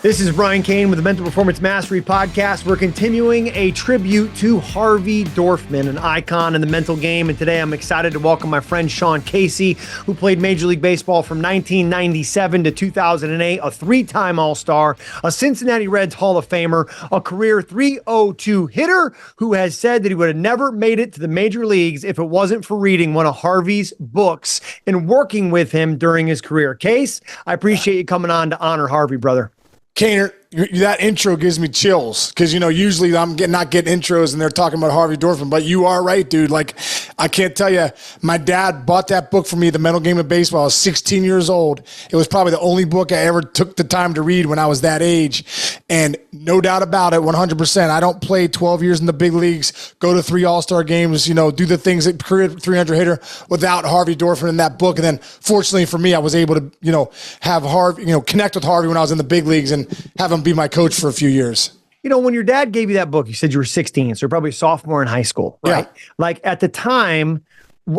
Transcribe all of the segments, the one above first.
This is Brian Cain with the Mental Performance Mastery Podcast. We're continuing a tribute to Harvey Dorfman, an icon in the mental game. And today I'm excited to welcome my friend Sean Casey, who played Major League Baseball from 1997 to 2008, a three-time All-Star, a Cincinnati Reds Hall of Famer, a career .302 hitter who has said that he would have never made it to the major leagues if it wasn't for reading one of Harvey's books and working with him during his career. Case, I appreciate you coming on to honor Harvey, brother. Kainer, that intro gives me chills because, usually I'm not getting intros and they're talking about Harvey Dorfman, but you are right, dude. Like, I can't tell you, my dad bought that book for me, The Mental Game of Baseball. I was 16 years old. It was probably the only book I ever took the time to read when I was that age. And no doubt about it, 100%. I don't play 12 years in the big leagues, go to 3 All-Star games, do the things that career 300 hitter without Harvey Dorfman in that book. And then fortunately for me, I was able to, have Harvey, connect with Harvey when I was in the big leagues and have him be my coach for a few years. When your dad gave you that book, you said you were 16, so you're probably a sophomore in high school, right? Yeah. Like at the time,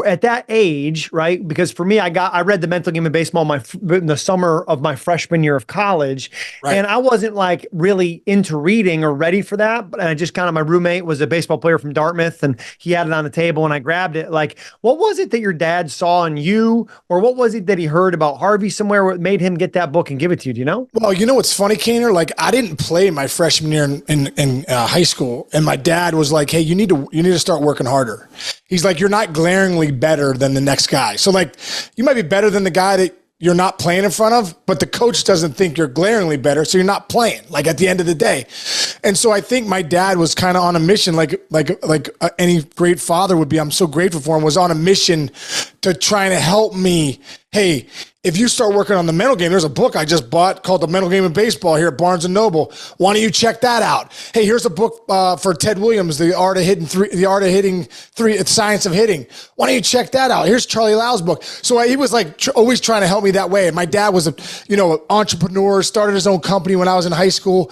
at that age, right? Because for me, I read The Mental Game of Baseball in the summer of my freshman year of college, right. And I wasn't like really into reading or ready for that. But I just my roommate was a baseball player from Dartmouth, and he had it on the table, and I grabbed it. Like, what was it that your dad saw in you, or what was it that he heard about Harvey somewhere what made him get that book and give it to you? Do you know? Well, what's funny, Kainer? Like, I didn't play my freshman year in high school, and my dad was like, "Hey, you need to start working harder." He's like, "You're not glaringly better than the next guy. So like, you might be better than the guy that you're not playing in front of, but the coach doesn't think you're glaringly better. So you're not playing, like at the end of the day." And so I think my dad was kind of on a mission, like any great father would be. I'm so grateful for him, was on a mission to try to help me. Hey, if you start working on the mental game, there's a book I just bought called The Mental Game of Baseball here at Barnes & Noble. Why don't you check that out? Hey, here's a book for Ted Williams, The Science of Hitting. Why don't you check that out? Here's Charlie Lau's book. So he was like always trying to help me that way. And my dad was an entrepreneur, started his own company when I was in high school,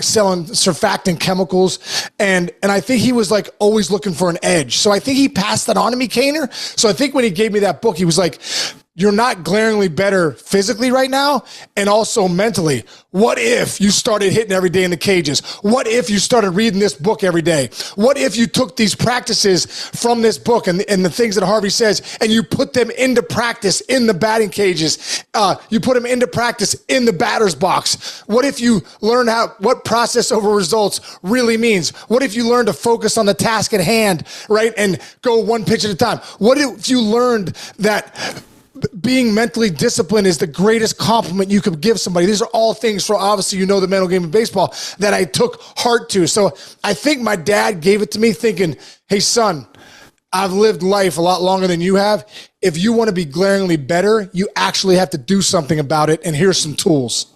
selling surfactant chemicals. And I think he was like always looking for an edge. So I think he passed that on to me, Kainer. So I think when he gave me that book, he was like, "You're not glaringly better physically right now and also mentally. What if you started hitting every day in the cages? What if you started reading this book every day? What if you took these practices from this book and the things that Harvey says and you put them into practice in the batting cages? You put them into practice in the batter's box. What if you learn what process over results really means? What if you learn to focus on the task at hand, right, and go one pitch at a time? What if you learned that being mentally disciplined is the greatest compliment you could give somebody? These are all things for, obviously, the mental game of baseball that I took heart to. So I think my dad gave it to me thinking, "Hey, son, I've lived life a lot longer than you have. If you want to be glaringly better, you actually have to do something about it. And here's some tools."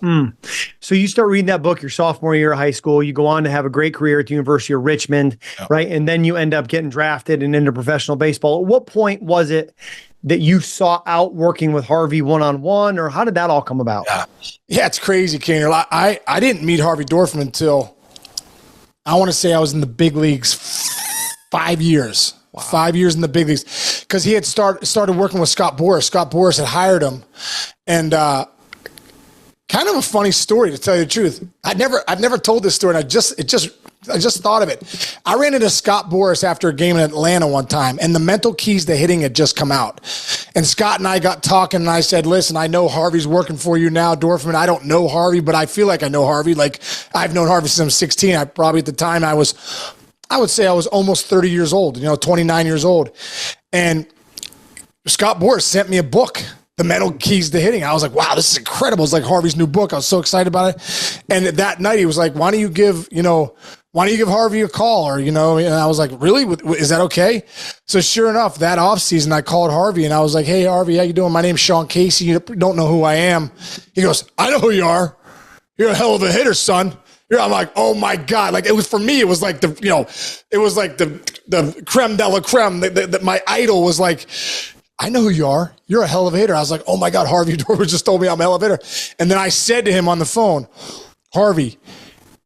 So you start reading that book your sophomore year of high school. You go on to have a great career at the University of Richmond, right? And then you end up getting drafted and into professional baseball. At what point was it that you saw out working with Harvey one-on-one, or how did that all come about? Yeah, it's crazy, Kainer. I didn't meet Harvey Dorfman until, I want to say I was in the big leagues 5 years. Wow. 5 years in the big leagues. Because he had started working with Scott Boras. Scott Boras had hired him. And kind of a funny story, to tell you the truth. I've never told this story, and I just thought of it. I ran into Scott Boras after a game in Atlanta one time, and the Mental Keys to Hitting had just come out. And Scott and I got talking, and I said, "Listen, I know Harvey's working for you now, Dorfman. I don't know Harvey, but I feel like I know Harvey. Like, I've known Harvey since I'm 16. I probably at the time I would say I was almost 30 years old, 29 years old. And Scott Boras sent me a book, The Mental Keys to Hitting. I was like, wow, this is incredible. It's like Harvey's new book. I was so excited about it. And that night he was like, why don't you give Harvey a call? Or, and I was like, really? Is that okay? So sure enough, that offseason, I called Harvey and I was like, "Hey, Harvey, how you doing? My name's Sean Casey. You don't know who I am." He goes, "I know who you are. You're a hell of a hitter, son." I'm like, oh my God. Like, it was, for me, it was like the creme de la creme. My idol was like, "I know who you are. You're a hell of a hitter." I was like, oh my God, Harvey Dorfman just told me I'm a hell of a hitter. And then I said to him on the phone, "Harvey,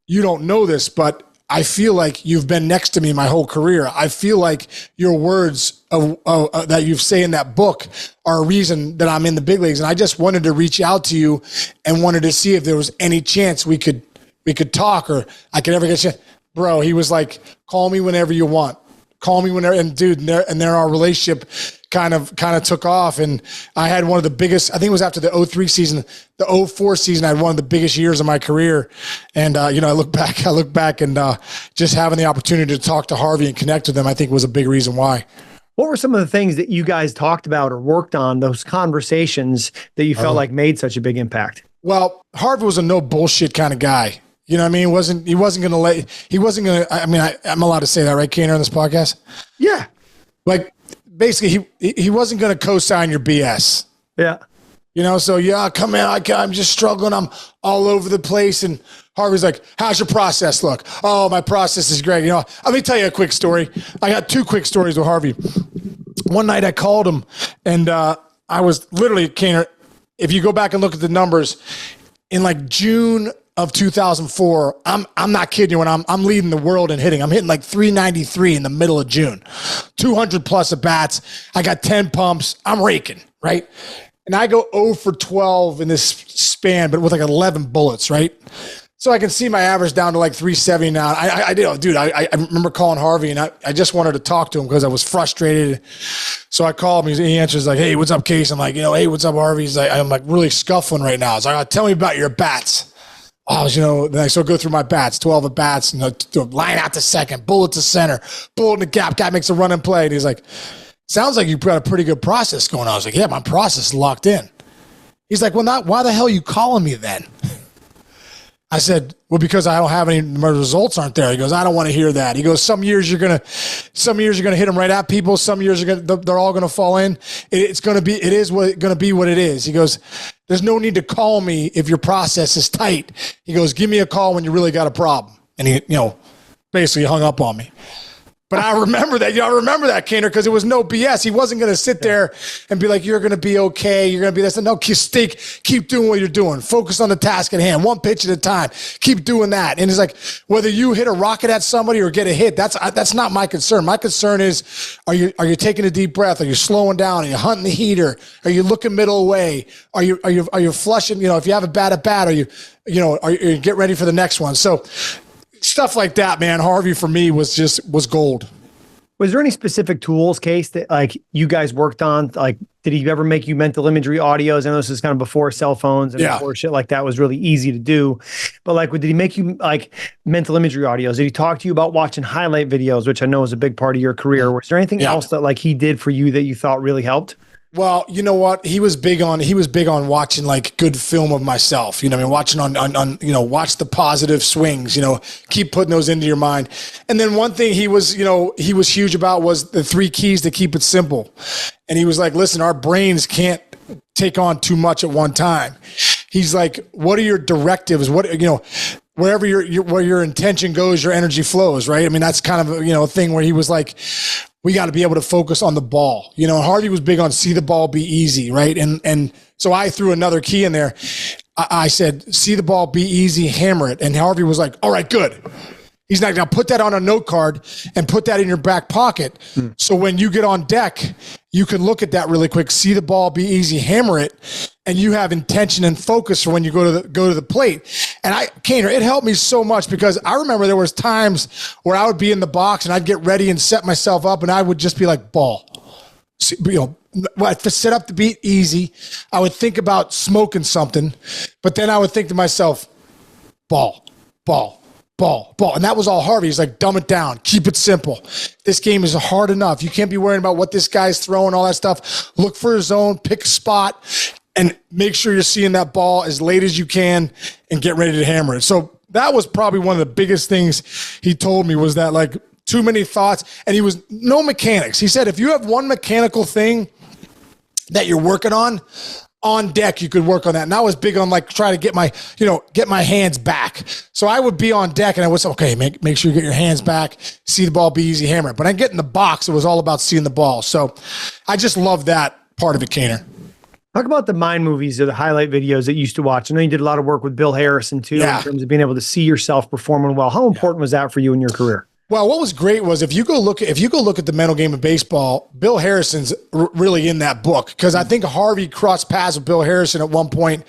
you don't know this, but I feel like you've been next to me my whole career. I feel like your words that you say in that book are a reason that I'm in the big leagues. And I just wanted to reach out to you and wanted to see if there was any chance we could talk or I could ever get you. Bro, he was like, call me whenever you want. Call me whenever. And dude, and there our relationship kind of took off. And I had one of the biggest, I think it was after the 03 season, the 04 season, I had one of the biggest years of my career. And, I look back and just having the opportunity to talk to Harvey and connect with him, I think was a big reason why. What were some of the things that you guys talked about or worked on, those conversations that you felt like made such a big impact? Well, Harvey was a no bullshit kind of guy. You know what I mean? He wasn't going to, I mean, I'm allowed to say that, right, Cain, on this podcast? Yeah. Like, basically, he wasn't going to co-sign your BS. Yeah. So, yeah, come in. I'm just struggling. I'm all over the place. And Harvey's like, how's your process look? Oh, my process is great. Let me tell you a quick story. I got 2 quick stories with Harvey. One night I called him, and I was literally, Cain, if you go back and look at the numbers, in like June of 2004, I'm not kidding you, when I'm leading the world in hitting. I'm hitting like 393 in the middle of June, 200 plus at bats. I got 10 pumps. I'm raking, right? And I go 0 for 12 in this span, but with like 11 bullets, right? So I can see my average down to like 370 now. I remember calling Harvey, and I just wanted to talk to him because I was frustrated. So I called him. He answers like, hey, what's up, Case? I'm like, hey, what's up, Harvey? He's like, I'm like really scuffling right now. He's like, tell me about your bats. Then I go through my bats, 12 at bats, line out to second, bullet to center, bullet in the gap, guy makes a run and play. And he's like, sounds like you've got a pretty good process going on. I was like, yeah, my process is locked in. He's like, well, why the hell are you calling me then? I said, well, because I don't have any, my results aren't there. He goes, I don't want to hear that. He goes, some years you're gonna hit them right at people. Some years they're all gonna fall in. It is going to be what it is. He goes, there's no need to call me if your process is tight. He goes, give me a call when you really got a problem. And he, basically hung up on me. But I remember that. I remember that, Cainer, because it was no BS. He wasn't going to sit there and be like, you're going to be okay. You're going to be this. No, keep doing what you're doing. Focus on the task at hand. One pitch at a time. Keep doing that. And it's like, whether you hit a rocket at somebody or get a hit, that's not my concern. My concern is, are you taking a deep breath? Are you slowing down? Are you hunting the heater? Are you looking middle away? Are you flushing? If you have a bat at bat, are you get ready for the next one? So, stuff like that, man. Harvey for me was gold. Was there any specific tools, Case, that like you guys worked on? Like, did he ever make you mental imagery audios? I know this is kind of before cell phones and before shit like that was really easy to do. But like, did he make you like mental imagery audios? Did he talk to you about watching highlight videos, which I know is a big part of your career? Was there anything else that like he did for you that you thought really helped? Well, you know what? He was big on watching like good film of myself. Watching on watch the positive swings, keep putting those into your mind. And then one thing he was huge about was the 3 keys to keep it simple. And he was like, listen, our brains can't take on too much at one time. He's like, what are your directives? Wherever where your intention goes, your energy flows, right? I mean, that's kind of a thing where he was like, we got to be able to focus on the ball. Harvey was big on see the ball, be easy, right? And so I threw another key in there. I said, see the ball, be easy, hammer it. And Harvey was like, all right, good. He's not going to put that on a note card and put that in your back pocket. So when you get on deck, you can look at that really quick, see the ball, be easy, hammer it, and you have intention and focus for when you go to the plate. And Cainer, it helped me so much because I remember there was times where I would be in the box and I'd get ready and set myself up and I would just be like, ball. I'd set up the beat easy. I would think about smoking something, but then I would think to myself, ball. And that was all Harvey. He's like, dumb it down. Keep it simple. This game is hard enough. You can't be worrying about what this guy's throwing, all that stuff. Look for a zone, pick a spot, and make sure you're seeing that ball as late as you can and get ready to hammer it. So that was probably one of the biggest things he told me was that, like, too many thoughts. And he was no mechanics. He said, if you have one mechanical thing that you're working on deck, you could work on that. And I was big on like try to get my hands back. So I would be on deck and I was okay, make sure you get your hands back, see the ball, be easy, hammer it. But I get in the box, it was all about seeing the ball. So I just love that part of it, Cainer. Talk about the mind movies or the highlight videos that you used to watch. I know you did a lot of work with Bill Harrison too, in terms of being able to see yourself performing well. How important was that for you in your career? Well, what was great was if you go look at the mental game of baseball, Bill Harrison's really in that book, because I think Harvey crossed paths with Bill Harrison at one point,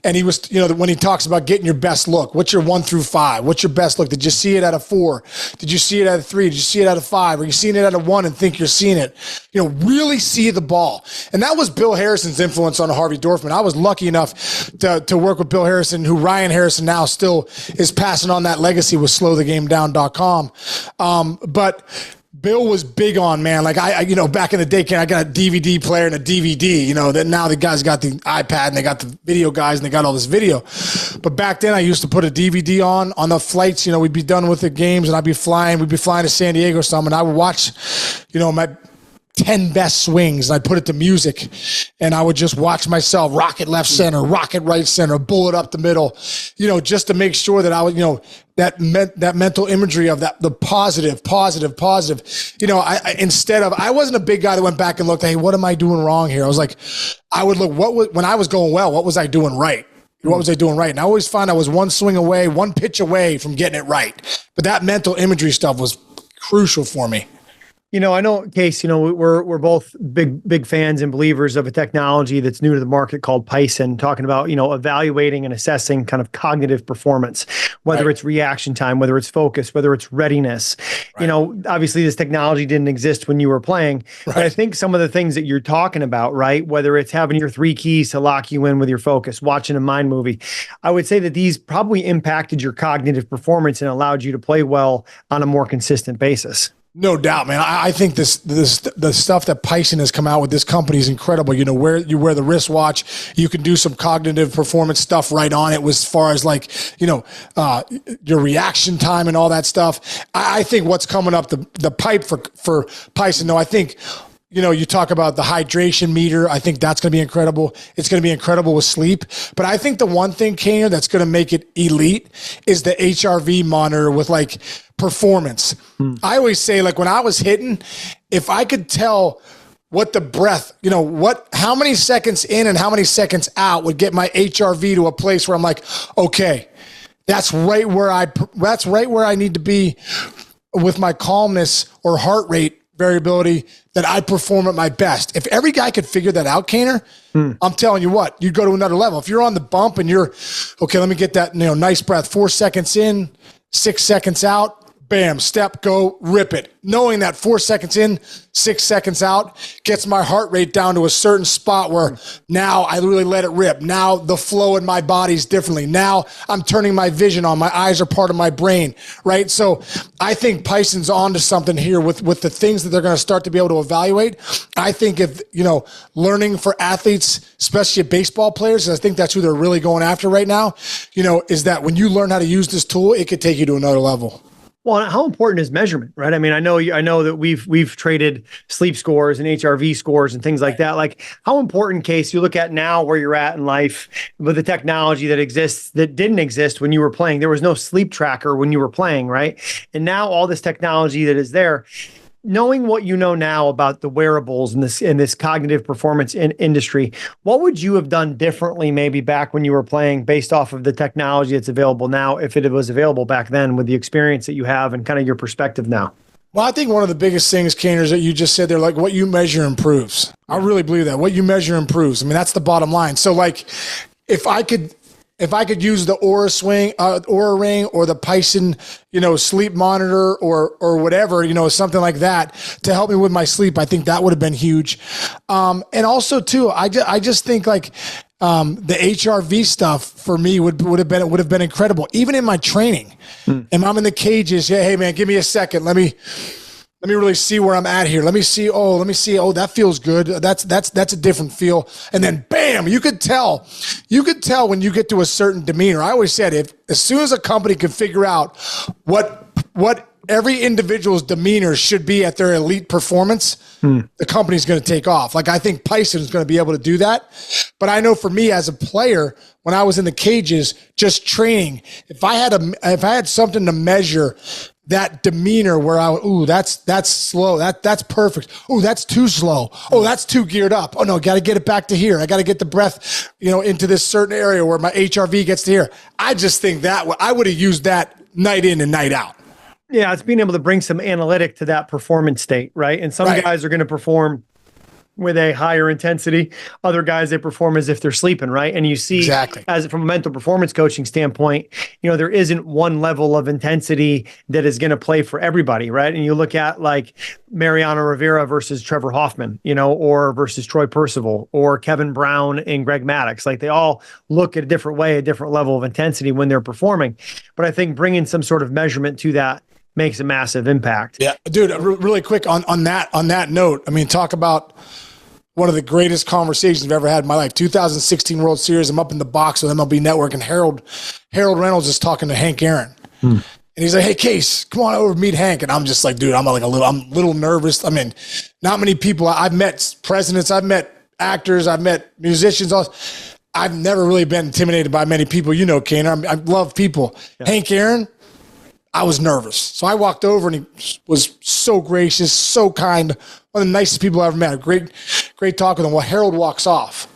and he was, when he talks about getting your best look, what's your 1 through 5? What's your best look? Did you see it at a 4? Did you see it at a 3? Did you see it at a 5? Are you seeing it at a 1 and think you're seeing it? Really see the ball. And that was Bill Harrison's influence on Harvey Dorfman. I was lucky enough to work with Bill Harrison, who Ryan Harrison now still is passing on that legacy with slowthegamedown.com. But Bill was big on, man. Like I back in the day, I got a DVD player and a DVD, that now the guys got the iPad and they got the video guys and they got all this video. But back then I used to put a DVD on the flights, we'd be done with the games and we'd be flying to San Diego or something. And I would watch, my 10 best swings, and I'd put it to music, and I would just watch myself rocket left center, rocket right center, bullet up the middle, just to make sure that I was, that mental imagery of that, the positive. I wasn't a big guy that went back and looked, hey, what am I doing wrong here? I was like, I would look, when I was going well, what was I doing right? What was I doing right? And I always find I was one swing away, one pitch away from getting it right. But that mental imagery stuff was crucial for me. I know, Case, we're both big fans and believers of a technology that's new to the market called Pison, talking about, evaluating and assessing kind of cognitive performance, whether it's reaction time, whether it's focus, whether it's readiness. Right. Obviously this technology didn't exist when you were playing, but I think some of the things that you're talking about, right, whether it's having your 3 keys to lock you in with your focus, watching a mind movie, I would say that these probably impacted your cognitive performance and allowed you to play well on a more consistent basis. No doubt, man. I think the stuff that Pison has come out with, this company is incredible. Where you wear the wristwatch, you can do some cognitive performance stuff right on it, as far as your reaction time and all that stuff. I think what's coming up the pipe for Pison, though, I think, you talk about the hydration meter. I think that's going to be incredible. It's going to be incredible with sleep. But I think the one thing, Cain, that's going to make it elite is the HRV monitor with performance. I always say, when I was hitting, if I could tell what the breath, how many seconds in and how many seconds out would get my HRV to a place where I'm like, okay, that's right where I need to be with my calmness or heart rate variability, that I perform at my best. If every guy could figure that out, Cainer, I'm telling you what, you'd go to another level. If you're on the bump and you're, okay, let me get that, nice breath, 4 seconds in, 6 seconds out, bam, step, go, rip it. Knowing that 4 seconds in, 6 seconds out gets my heart rate down to a certain spot where now I really let it rip. Now the flow in my body's differently. Now I'm turning my vision on. My eyes are part of my brain, right? So I think Pison's onto something here with the things that they're going to start to be able to evaluate. I think if, learning for athletes, especially baseball players, I think that's who they're really going after right now, is that when you learn how to use this tool, it could take you to another level. Well, how important is measurement, right? I mean, I know that we've traded sleep scores and HRV scores and things like that. How important, Case, you look at now where you're at in life with the technology that exists that didn't exist when you were playing. There was no sleep tracker when you were playing, right? And now all this technology that is there, knowing what you know now about the wearables and this cognitive performance industry, what would you have done differently maybe back when you were playing based off of the technology that's available now, if it was available back then, with the experience that you have and kind of your perspective now? Well, I think one of the biggest things, Cainer, is that you just said there, what you measure improves. I really believe that. What you measure improves. I mean, that's the bottom line. So if I could use the Aura Ring or the Pison, sleep monitor or whatever, something like that to help me with my sleep, I think that would have been huge. And also too, I just think the HRV stuff for me would have been incredible, even in my training. And I'm in the cages. Yeah, hey man, give me a second. Let me really see where I'm at here. Let me see. Oh, that feels good. That's a different feel. And then bam, you could tell when you get to a certain demeanor. I always said, as soon as a company can figure out what every individual's demeanor should be at their elite performance, the company's going to take off. I think Pison is going to be able to do that. But I know for me as a player, when I was in the cages, just training, if I had something to measure that demeanor where that's slow. That's perfect. Ooh, that's too slow. Oh, that's too geared up. Oh no, got to get it back to here. I got to get the breath, into this certain area where my HRV gets to here. I just think that I would have used that night in and night out. Yeah, it's being able to bring some analytic to that performance state, right? And some guys are going to perform with a higher intensity. Other guys, they perform as if they're sleeping, right? And you see, exactly, as from a mental performance coaching standpoint, there isn't one level of intensity that is going to play for everybody, right? And you look at like Mariano Rivera versus Trevor Hoffman, or versus Troy Percival or Kevin Brown and Greg Maddux. Like they all look at a different way, a different level of intensity when they're performing. But I think bringing some sort of measurement to that makes a massive impact. Yeah, dude, really quick on that note, I mean, talk about one of the greatest conversations I've ever had in my life. 2016 World Series, I'm up in the box with MLB Network, and Harold Reynolds is talking to Hank Aaron. And he's like, hey, Case, come on over, meet Hank. And I'm just like, dude, I'm a little nervous. I mean, not many people. I've met presidents, I've met actors, I've met musicians. I've never really been intimidated by many people. Cain, I love people. Yeah. Hank Aaron, I was nervous. So I walked over and he was so gracious, so kind. One of the nicest people I ever met. A great talk with him. Well, Harold walks off.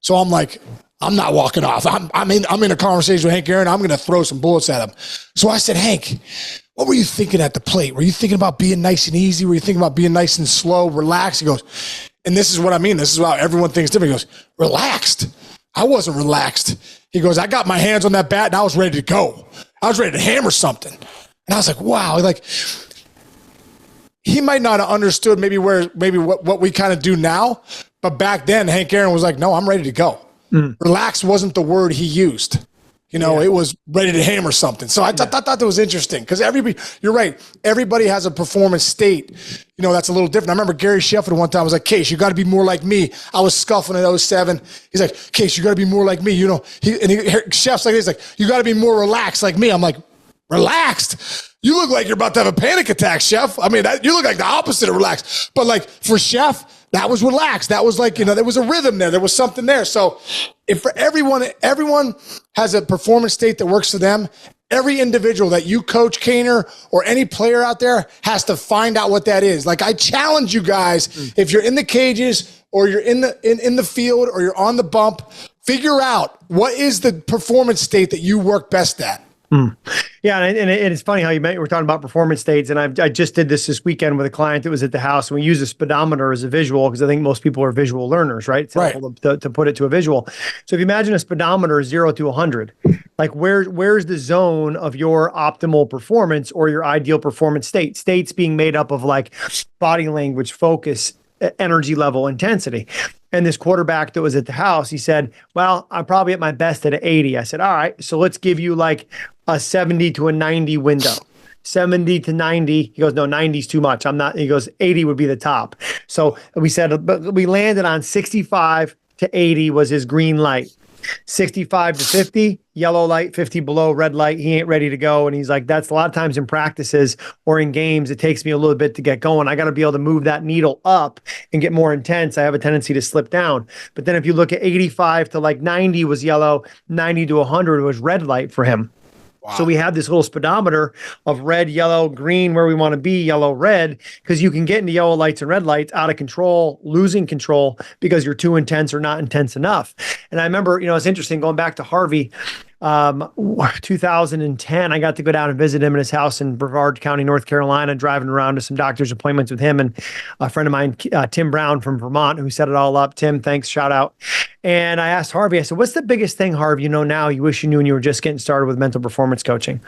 So I'm like, I'm not walking off. I'm in a conversation with Hank Aaron. I'm going to throw some bullets at him. So I said, Hank, what were you thinking at the plate? Were you thinking about being nice and easy? Were you thinking about being nice and slow, relaxed? He goes, and this is what I mean. This is how everyone thinks different. He goes, relaxed. I wasn't relaxed. He goes, I got my hands on that bat and I was ready to go. I was ready to hammer something. And I was like, wow. Like, he might not have understood maybe what we kind of do now, but back then Hank Aaron was like, no, I'm ready to go. Relax wasn't the word he used. It was ready to hammer something. So I thought that was interesting because you're right. Everybody has a performance state, that's a little different. I remember Gary Sheffield one time was like, Case, you got to be more like me. I was scuffling at 07. He's like, Case, you got to be more like me. Chef's like, he's like, you got to be more relaxed like me. I'm like, relaxed? You look like you're about to have a panic attack, Chef. I mean, you look like the opposite of relaxed. But like for Chef, that was relaxed. That was like, there was a rhythm there. There was something there. So if for everyone has a performance state that works for them, every individual that you coach, Cainer, or any player out there has to find out what that is. Like I challenge you guys, if you're in the cages or you're in the field or you're on the bump, figure out what is the performance state that you work best at. Yeah, and it's funny how we're talking about performance states, and I just did this weekend with a client that was at the house, and we use a speedometer as a visual because I think most people are visual learners, right? It's helpful to put it to a visual. So if you imagine a speedometer 0 to 100, like where's the zone of your optimal performance or your ideal performance state? States being made up of like body language, focus, energy level, intensity. And this quarterback that was at the house, he said, well, I'm probably at my best at an 80. I said, all right, so let's give you like a 70 to a 90 window. 70 to 90. He goes, no, 90 is too much. I'm not. He goes, 80 would be the top. So we said, but we landed on 65 to 80 was his green light. 65 to 50, yellow light, 50 below, red light, he ain't ready to go. And he's like, that's a lot of times in practices or in games, it takes me a little bit to get going. I got to be able to move that needle up and get more intense. I have a tendency to slip down. But then if you look at 85 to like 90 was yellow, 90 to 100 was red light for him. Wow. So we have this little speedometer of red, yellow, green, where we want to be, yellow, red, because you can get into yellow lights and red lights out of control, losing control because you're too intense or not intense enough. And I remember, it's interesting going back to Harvey, 2010, I got to go down and visit him in his house in Brevard County, North Carolina, driving around to some doctor's appointments with him and a friend of mine, Tim Brown from Vermont, who set it all up. Tim, thanks, shout out. And I asked Harvey, I said, what's the biggest thing, Harvey, now you wish you knew when you were just getting started with mental performance coaching?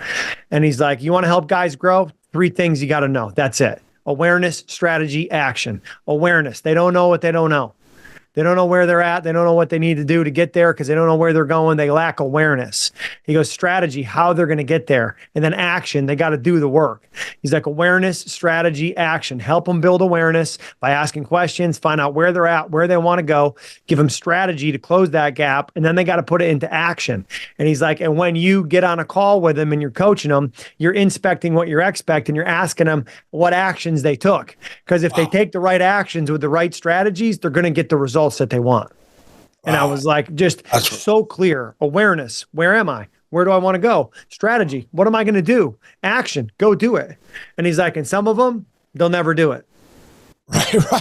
And he's like, you want to help guys grow? 3 things you got to know. That's it. Awareness, strategy, action. Awareness. They don't know what they don't know. They don't know where they're at. They don't know what they need to do to get there because they don't know where they're going. They lack awareness. He goes, strategy, how they're going to get there. And then action, they got to do the work. He's like, awareness, strategy, action. Help them build awareness by asking questions, find out where they're at, where they want to go, give them strategy to close that gap, and then they got to put it into action. And he's like, and when you get on a call with them and you're coaching them, you're inspecting what you're expecting. You're asking them what actions they took. Because if they take the right actions with the right strategies, they're going to get the results that they want. And I was like, just so clear. Awareness. Where am I? Where do I want to go? Strategy. What am I going to do? Action. Go do it. And he's like, and some of them, they'll never do it.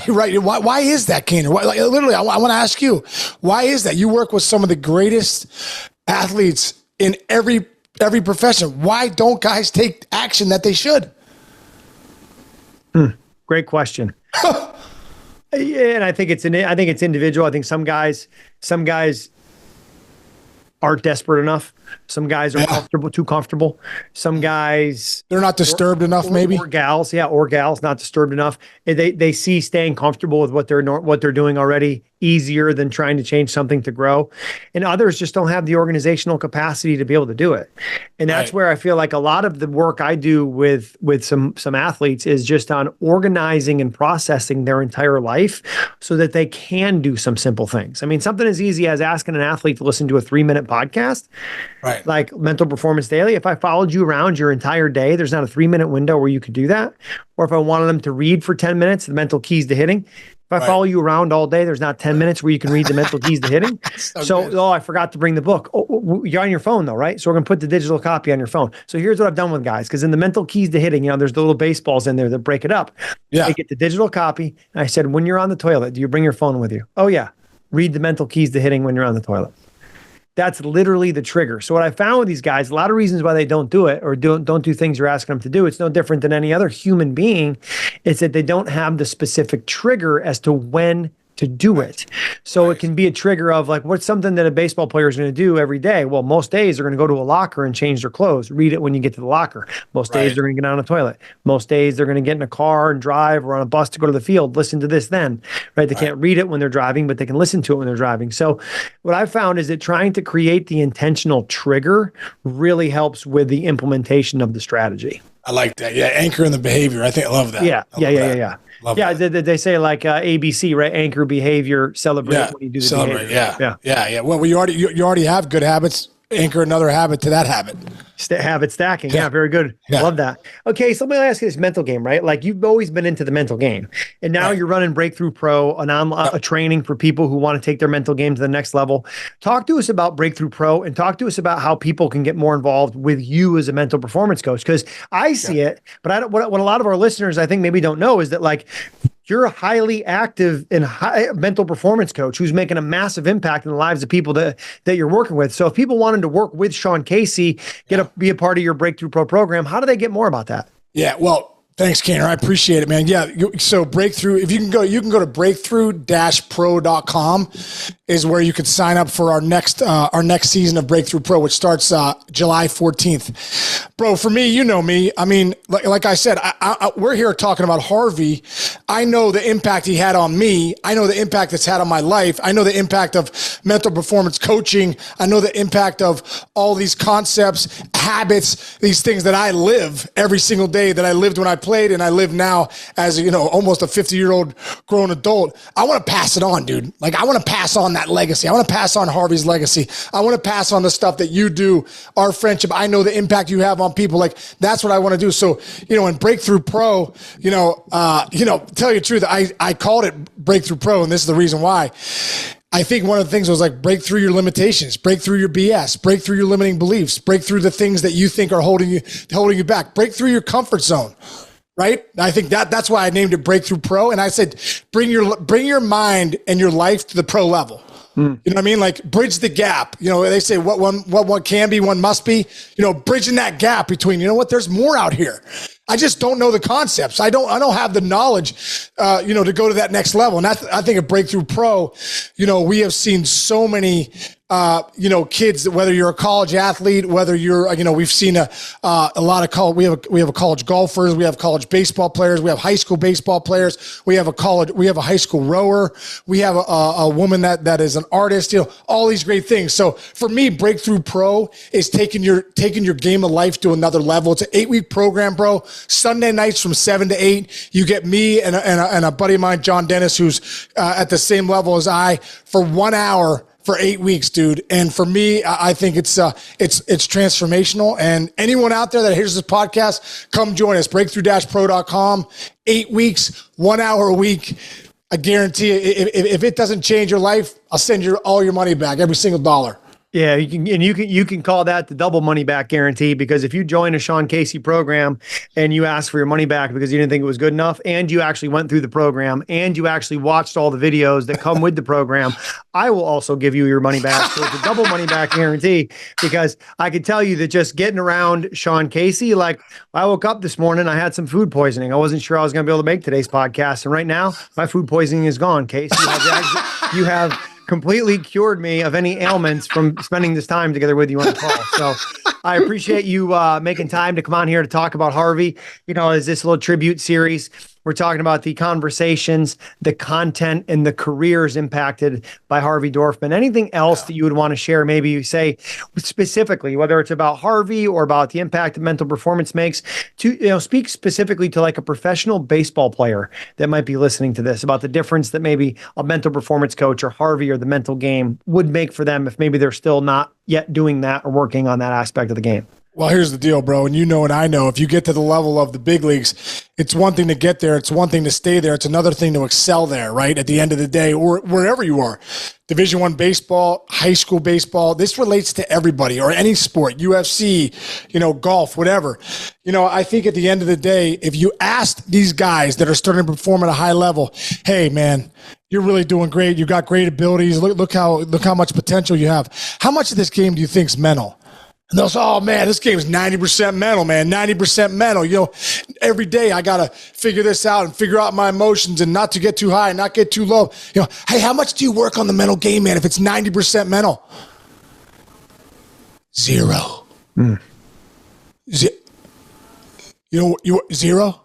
Right. Why is that, Cain? Literally, I want to ask you, why is that? You work with some of the greatest athletes in every profession. Why don't guys take action that they should? Great question. And I think it's individual. I think some guys aren't desperate enough. Some guys are too comfortable. Some guys, they're not disturbed enough, maybe. Or gals not disturbed enough. They see staying comfortable with what they're doing already easier than trying to change something to grow. And others just don't have the organizational capacity to be able to do it. And that's where I feel like a lot of the work I do with some athletes is just on organizing and processing their entire life so that they can do some simple things. I mean, something as easy as asking an athlete to listen to a 3-minute podcast, like Mental Performance Daily. If I followed you around your entire day, there's not a 3-minute window where you could do that. Or if I wanted them to read for 10 minutes, the mental keys to hitting. If I follow you around all day, there's not 10 minutes where you can read the mental keys to hitting. So I forgot to bring the book. Oh, you're on your phone though, right? So we're going to put the digital copy on your phone. So here's what I've done with guys, because in the mental keys to hitting, there's the little baseballs in there that break it up. Yeah. I get the digital copy. And I said, when you're on the toilet, do you bring your phone with you? Oh yeah. Read the mental keys to hitting when you're on the toilet. That's literally the trigger. So what I found with these guys, a lot of reasons why they don't do it or don't do things you're asking them to do, it's no different than any other human being. It's that they don't have the specific trigger as to when to do it. So it can be a trigger of like, what's something that a baseball player is going to do every day? Well, most days they're going to go to a locker and change their clothes. Read it when you get to the locker. Most days they're going to get on a toilet. Most days they're going to get in a car and drive or on a bus to go to the field. Listen to this then, right? They can't read it when they're driving, but they can listen to it when they're driving. So what I've found is that trying to create the intentional trigger really helps with the implementation of the strategy. I like that. Yeah. Anchor in the behavior. I love that. Yeah. They say like ABC, right? Anchor behavior, celebrate when you do the behavior. Yeah. Well, you already have good habits. Anchor another habit to that habit. Habit stacking. Yeah, very good. Yeah. Love that. Okay, so let me ask you this mental game, right? Like you've always been into the mental game, and now you're running Breakthrough Pro, a training for people who want to take their mental game to the next level. Talk to us about Breakthrough Pro, and talk to us about how people can get more involved with you as a mental performance coach. Because I see it, but what a lot of our listeners, I think, maybe don't know is that like you're a highly active and high mental performance coach who's making a massive impact in the lives of people that you're working with. So if people wanted to work with Sean Casey, be a part of your Breakthrough Pro program, how do they get more about that? Yeah, well, thanks, Cain. I appreciate it, man. Yeah. So Breakthrough, if you can go to breakthrough-pro.com is where you can sign up for our next season of Breakthrough Pro, which starts July 14th. Bro, for me, you know me. I mean, like I said, we're here talking about Harvey. I know the impact he had on me. I know the impact it's had on my life. I know the impact of mental performance coaching. I know the impact of all these concepts, habits, these things that I live every single day that I lived when I played and I live now as, almost a 50-year-old grown adult. I want to pass it on, dude. Like I want to pass on that legacy. I want to pass on Harvey's legacy. I want to pass on the stuff that you do, our friendship. I know the impact you have on people. Like that's what I want to do. So, in Breakthrough Pro, tell you the truth, I called it Breakthrough Pro, and this is the reason why. I think one of the things was like break through your limitations, break through your BS, break through your limiting beliefs, break through the things that you think are holding you back, break through your comfort zone. Right? I think that's why I named it Breakthrough Pro. And I said, bring your mind and your life to the pro level. You know what I mean? Like bridge the gap. They say what can be, one must be, bridging that gap between, there's more out here. I just don't know the concepts. I don't have the knowledge, to go to that next level. And I think at Breakthrough Pro, we have seen so many, kids, whether you're a college athlete, whether you're, we've seen a lot of college, we have college golfers, we have college baseball players, we have high school baseball players, we have a high school rower, we have a woman that is an artist, all these great things. So for me, Breakthrough Pro is taking your game of life to another level. It's an 8-week program, bro. Sunday nights from 7 to 8, you get me and a buddy of mine, John Dennis, who's at the same level as I, for 1 hour for 8 weeks, dude. And for me, I think it's transformational. And anyone out there that hears this podcast, come join us. Breakthrough-pro.com, 8 weeks, 1 hour a week. I guarantee you, if it doesn't change your life, I'll send you all your money back, every single dollar. Yeah, you can call that the double money back guarantee, because if you join a Sean Casey program and you ask for your money back because you didn't think it was good enough, and you actually went through the program and you actually watched all the videos that come with the program, I will also give you your money back. So it's a double money back guarantee, because I can tell you that just getting around Sean Casey, like, I woke up this morning, I had some food poisoning. I wasn't sure I was going to be able to make today's podcast, and right now my food poisoning is gone. Casey, you have completely cured me of any ailments from spending this time together with you on the call. So I appreciate you making time to come on here to talk about Harvey. As this little tribute series, we're talking about the conversations, the content, and the careers impacted by Harvey Dorfman. Anything else that you would want to share? Maybe you say specifically, whether it's about Harvey or about the impact that mental performance makes, to speak specifically to like a professional baseball player that might be listening to this, about the difference that maybe a mental performance coach or Harvey or the mental game would make for them if maybe they're still not yet doing that or working on that aspect of the game. Well, here's the deal, bro. And and I know, if you get to the level of the big leagues, it's one thing to get there. It's one thing to stay there. It's another thing to excel there, right? At the end of the day, or wherever you are. Division I baseball, high school baseball, this relates to everybody, or any sport, UFC, golf, whatever. I think at the end of the day, if you ask these guys that are starting to perform at a high level, hey, man, you're really doing great. You got great abilities. Look how much potential you have. How much of this game do you think is mental? And they'll say, oh, man, this game is 90% mental, man, 90% mental. Every day I got to figure this out and figure out my emotions and not to get too high, not get too low. Hey, how much do you work on the mental game, man, if it's 90% mental? Zero. Zero?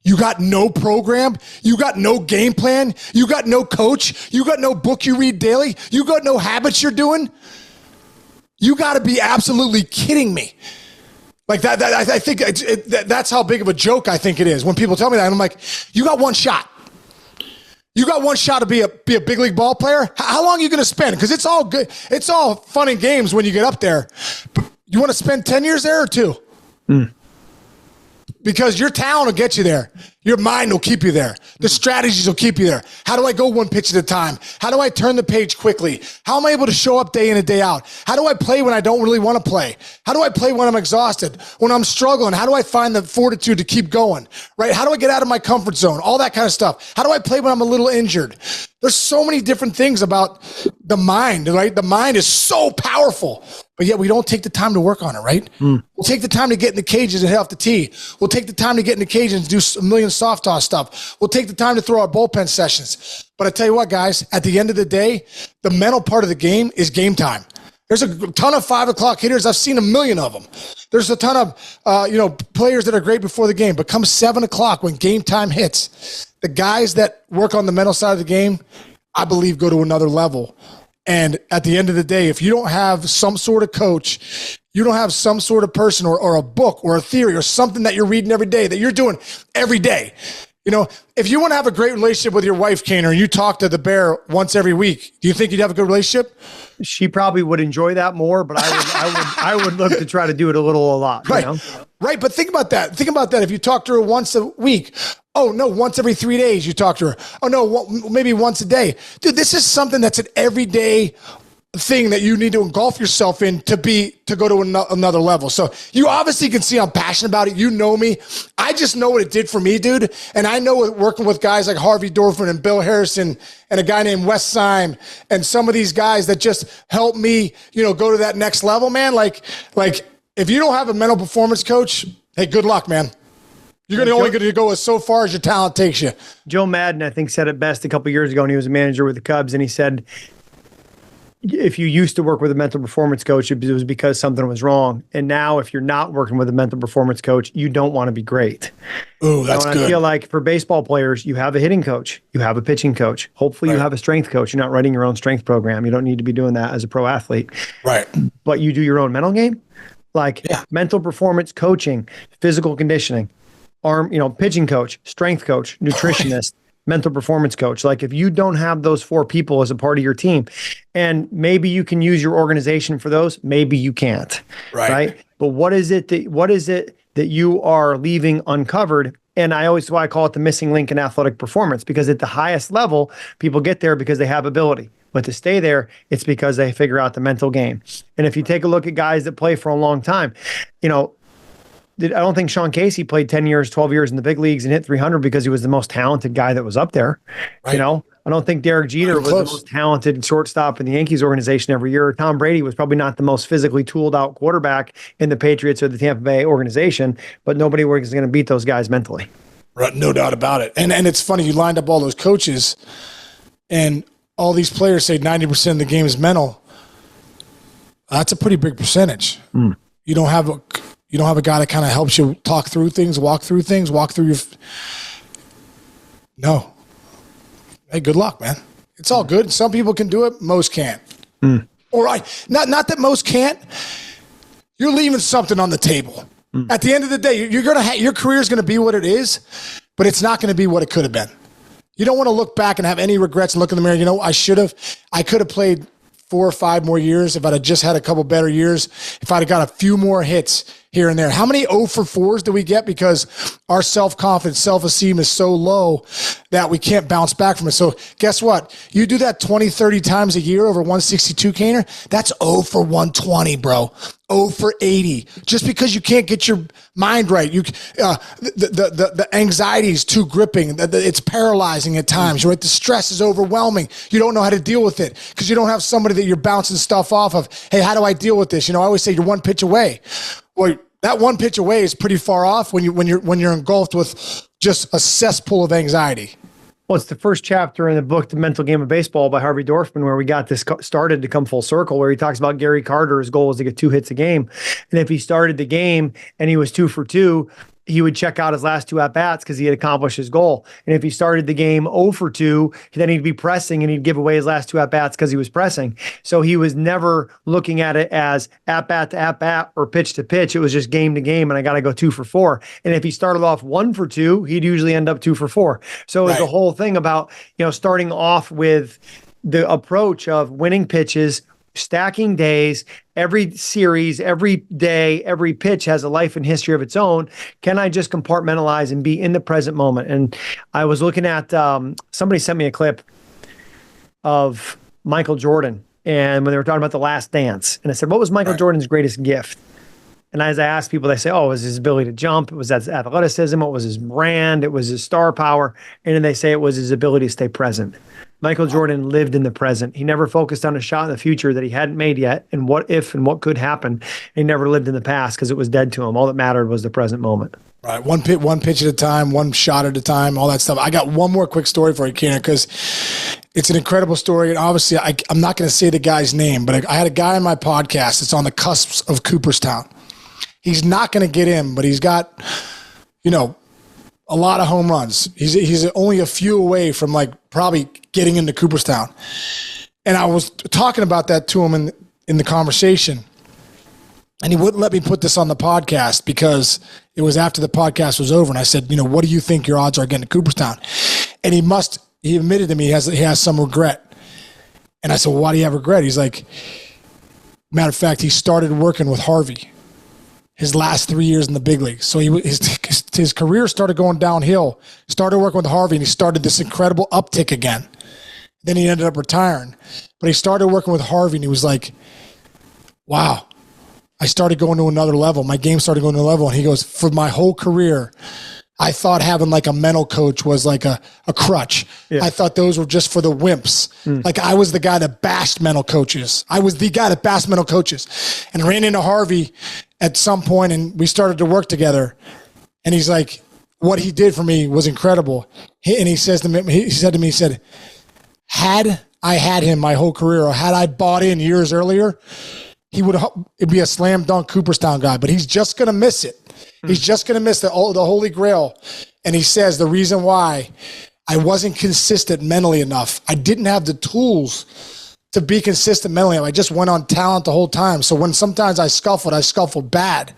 You got no program? You got no game plan? You got no coach? You got no book you read daily? You got no habits you're doing? You got to be absolutely kidding me. Like that I think that's how big of a joke I think it is when people tell me that. And I'm like, you got one shot. You got one shot to be a big league ball player. How long are you going to spend? Because it's all good. It's all fun and games when you get up there. But you want to spend 10 years there or 2? Because your talent will get you there. Your mind will keep you there. The strategies will keep you there. How do I go one pitch at a time? How do I turn the page quickly? How am I able to show up day in and day out? How do I play when I don't really want to play? How do I play when I'm exhausted? When I'm struggling, how do I find the fortitude to keep going? Right? How do I get out of my comfort zone? All that kind of stuff. How do I play when I'm a little injured? There's so many different things about the mind, right? The mind is so powerful, but yet we don't take the time to work on it, right? We'll take the time to get in the cages and hit off the tee. We'll take the time to get in the cages and do a million soft toss stuff. We'll take the time to throw our bullpen sessions. But I tell you what, guys, at the end of the day, the mental part of the game is game time. There's a ton of 5 o'clock hitters. I've seen a million of them. There's a ton of players that are great before the game. But come 7 o'clock when game time hits, the guys that work on the mental side of the game, I believe, go to another level. And at the end of the day, if you don't have some sort of coach, you don't have some sort of person or a book or a theory or something that you're reading every day, that you're doing every day. If you want to have a great relationship with your wife, Cain, and you talk to the bear once every week, do you think you'd have a good relationship? She probably would enjoy that more, but I would look to try to do it a lot. Right. Right. But think about that. If you talk to her once a week. Oh, no, once every 3 days you talk to her. Oh, no, maybe once a day. Dude, this is something that's an everyday thing that you need to engulf yourself in to go to another level. So you obviously can see I'm passionate about it. You know me. I just know what it did for me, dude. And I know working with guys like Harvey Dorfman and Bill Harrison and a guy named Wes Syme and some of these guys that just help me, go to that next level, man. Like if you don't have a mental performance coach, hey, good luck, man. You're only going to go as so far as your talent takes you. Joe Madden, I think, said it best a couple of years ago when he was a manager with the Cubs, and he said, if you used to work with a mental performance coach, it was because something was wrong. And now if you're not working with a mental performance coach, you don't want to be great. Oh, that's good. I feel like for baseball players, you have a hitting coach, you have a pitching coach. Hopefully you have a strength coach. You're not writing your own strength program. You don't need to be doing that as a pro athlete. Right. But you do your own mental game, mental performance coaching, physical conditioning, pitching coach, strength coach, nutritionist, mental performance coach. Like if you don't have those 4 people as a part of your team, and maybe you can use your organization for those, maybe you can't. Right. But what is it that you are leaving uncovered? And why I call it the missing link in athletic performance, because at the highest level, people get there because they have ability. But to stay there, it's because they figure out the mental game. And if you take a look at guys that play for a long time, I don't think Sean Casey played 10 years, 12 years in the big leagues and hit 300 because he was the most talented guy that was up there. Right. I don't think Derek Jeter was the most talented shortstop in the Yankees organization every year. Tom Brady was probably not the most physically tooled out quarterback in the Patriots or the Tampa Bay organization, but nobody was going to beat those guys mentally. Right, no doubt about it. And it's funny, you lined up all those coaches and all these players say 90% of the game is mental. That's a pretty big percentage. You don't have a guy that kind of helps you talk through things, walk through your. No. Hey, good luck, man. It's all good. Some people can do it. Most can't. All right. Not that most can't. You're leaving something on the table. At the end of the day, your career is going to be what it is, but it's not going to be what it could have been. You don't want to look back and have any regrets and look in the mirror. I could have played 4 or 5 more years if I'd have just had a couple better years, if I'd have got a few more hits here and there. How many 0 for 4s do we get because our self-confidence, self-esteem is so low that we can't bounce back from it? So guess what? You do that 20, 30 times a year over 162 Cainer, that's 0 for 120, bro. 0 for 80. Just because you can't get your mind right. The anxiety is too gripping. It's paralyzing at times, right? The stress is overwhelming. You don't know how to deal with it because you don't have somebody that you're bouncing stuff off of. Hey, how do I deal with this? I always say you're one pitch away. Well, that one pitch away is pretty far off when you're engulfed with just a cesspool of anxiety. Well, it's the first chapter in the book, The Mental Game of Baseball by Harvey Dorfman, where we got this started to come full circle, where he talks about Gary Carter. His goal was to get 2 hits a game. And if he started the game and he was 2 for 2, he would check out his last 2 at-bats because he had accomplished his goal. And if he started the game 0 for 2, then he'd be pressing and he'd give away his last 2 at-bats because he was pressing. So he was never looking at it as at-bat to at-bat or pitch to pitch. It was just game to game, and I got to go 2 for 4. And if he started off 1 for 2, he'd usually end up 2 for 4. So it was the whole thing about, starting off with the approach of winning pitches, stacking days, every series, every day, every pitch has a life and history of its own. Can I just compartmentalize and be in the present moment? And I was looking at, somebody sent me a clip of Michael Jordan, and when they were talking about The Last Dance, and I said, what was Michael Jordan's greatest gift? And as I asked people, they say, it was his ability to jump. It was his athleticism. It was his brand. It was his star power. And then they say it was his ability to stay present. Michael Jordan lived in the present. He never focused on a shot in the future that he hadn't made yet and what if and what could happen. He never lived in the past because it was dead to him. All that mattered was the present moment. Right. One pitch at a time, one shot at a time, all that stuff. I got one more quick story for you, Cain, because it's an incredible story. And obviously, I'm not going to say the guy's name, but I had a guy on my podcast that's on the cusp of Cooperstown. He's not going to get in, but he's got, a lot of home runs. He's only a few away from probably getting into Cooperstown. And I was talking about that to him in the conversation. And he wouldn't let me put this on the podcast because it was after the podcast was over. And I said, what do you think your odds are getting to Cooperstown? And he admitted to me he has some regret. And I said, well, why do you have regret? He's like, matter of fact, he started working with Harvey his last 3 years in the big leagues. So his career started going downhill, started working with Harvey, and he started this incredible uptick again. Then he ended up retiring. But he started working with Harvey, and he was like, wow, I started going to another level. My game started going to another level. And he goes, for my whole career, I thought having a mental coach was like a crutch. Yeah. I thought those were just for the wimps. I was the guy that bashed mental coaches. I was the guy that bashed mental coaches. And ran into Harvey at some point, and we started to work together. And he's like, what he did for me was incredible. He said to me, had I had him my whole career, or had I bought in years earlier, it'd be a slam dunk Cooperstown guy, but he's just going to miss it. He's just going to miss the Holy Grail. And he says the reason why I wasn't consistent mentally enough. I didn't have the tools to be consistent mentally. I just went on talent the whole time. So when sometimes I scuffled bad,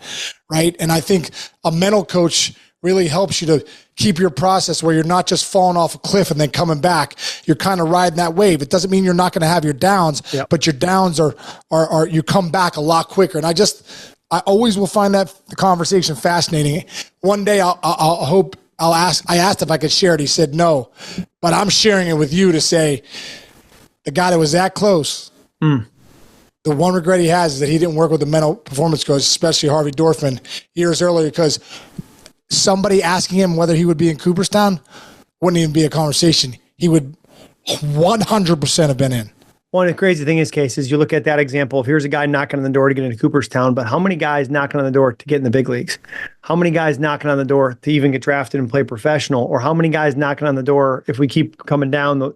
right? And I think a mental coach really helps you to keep your process where you're not just falling off a cliff and then coming back. You're kind of riding that wave. It doesn't mean you're not going to have your downs, but your downs are you come back a lot quicker. And I always will find that the conversation fascinating. One day I asked if I could share it. He said no, but I'm sharing it with you to say, the guy that was that close, the one regret he has is that he didn't work with the mental performance coach, especially Harvey Dorfman, years earlier, because somebody asking him whether he would be in Cooperstown wouldn't even be a conversation. He would 100% have been in. One of the crazy thing is, Case, is you look at that example of here's a guy knocking on the door to get into Cooperstown, but how many guys knocking on the door to get in the big leagues? How many guys knocking on the door to even get drafted and play professional? Or how many guys knocking on the door if we keep coming down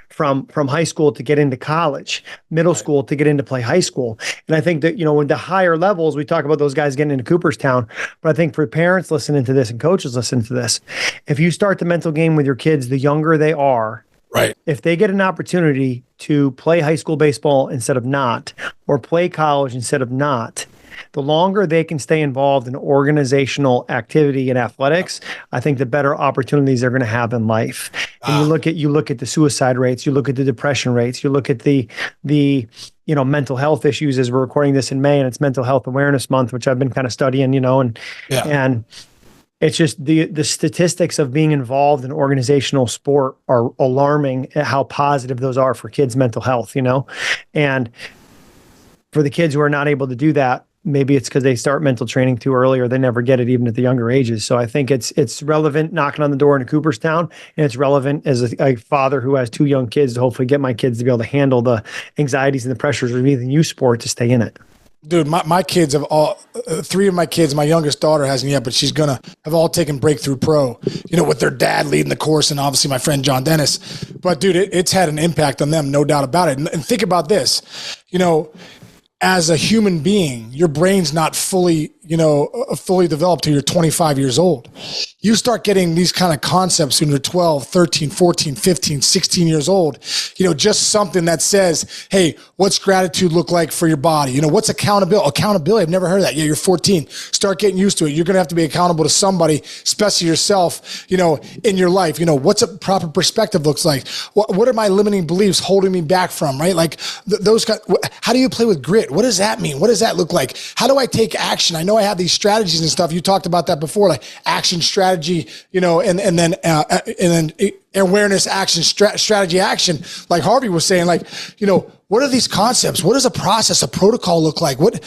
from high school to get into college, middle school to get into play high school? And I think that, with the higher levels, we talk about those guys getting into Cooperstown, but I think for parents listening to this and coaches listening to this, if you start the mental game with your kids, the younger they are, right, if they get an opportunity to play high school baseball instead of not, or play college instead of not, the longer they can stay involved in organizational activity and athletics, I think the better opportunities they're going to have in life. And you look at the suicide rates, you look at the depression rates, you look at the mental health issues as we're recording this in May, and it's Mental Health Awareness Month, which I've been kind of studying, and it's just the statistics of being involved in organizational sport are alarming at how positive those are for kids' mental health, And for the kids who are not able to do that, maybe it's because they start mental training too early or they never get it even at the younger ages. So I think it's relevant knocking on the door in Cooperstown, and it's relevant as a father who has 2 young kids to hopefully get my kids to be able to handle the anxieties and the pressures of even youth sport to stay in it. Dude, my kids have all, 3 of my kids, my youngest daughter hasn't yet, but she's going to have all taken Breakthrough Pro, with their dad leading the course and obviously my friend John Dennis. But dude, it's had an impact on them, no doubt about it. And think about this, as a human being, your brain's not fully developed till you're 25 years old. You start getting these kind of concepts when you're 12, 13, 14, 15, 16 years old, just something that says, hey, what's gratitude look like for your body? What's accountability? Accountability, I've never heard of that. Yeah, you're 14. Start getting used to it. You're going to have to be accountable to somebody, especially yourself, in your life. What's a proper perspective looks like? What are my limiting beliefs holding me back from, right? Like those how do you play with grit? What does that mean? What does that look like? How do I take action? I know I have these strategies and stuff. You talked about that before, like action, strategy, and then awareness, action, strategy, action. Like Harvey was saying, what are these concepts? What does a process, a protocol look like? What,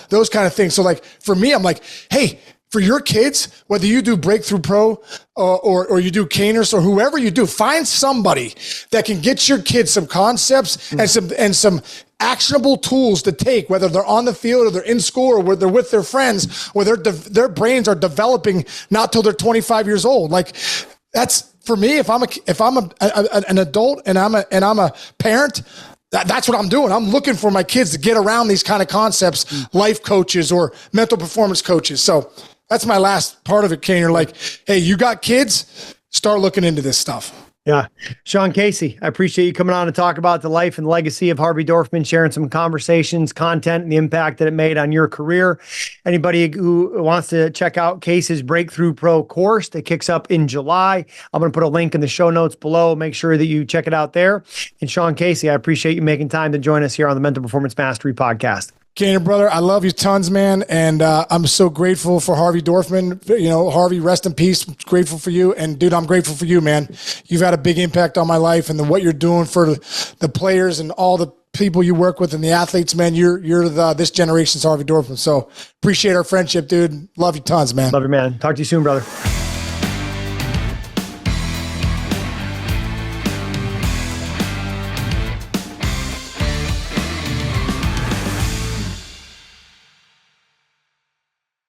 those kind of things. So like for me, I'm like, hey, for your kids, whether you do Breakthrough Pro or you do Cain or whoever you do, find somebody that can get your kids some concepts and some actionable tools to take, whether they're on the field or they're in school or where they're with their friends, where their brains are developing not till they're 25 years old. Like that's for me. If I'm an adult and I'm a parent, that's what I'm doing. I'm looking for my kids to get around these kind of concepts, life coaches or mental performance coaches. So that's my last part of it, Cain. You're like, hey, you got kids? Start looking into this stuff. Yeah. Sean Casey, I appreciate you coming on to talk about the life and legacy of Harvey Dorfman, sharing some conversations, content, and the impact that it made on your career. Anybody who wants to check out Case's Breakthrough Pro course that kicks up in July, I'm going to put a link in the show notes below. Make sure that you check it out there. And Sean Casey, I appreciate you making time to join us here on the Mental Performance Mastery Podcast. Cain, brother, I love you tons, man. And I'm so grateful for Harvey Dorfman. Harvey, rest in peace. Grateful for you. And dude, I'm grateful for you, man. You've had a big impact on my life and what you're doing for the players and all the people you work with and the athletes, man. You're this generation's Harvey Dorfman. So appreciate our friendship, dude. Love you tons, man. Love you, man. Talk to you soon, brother.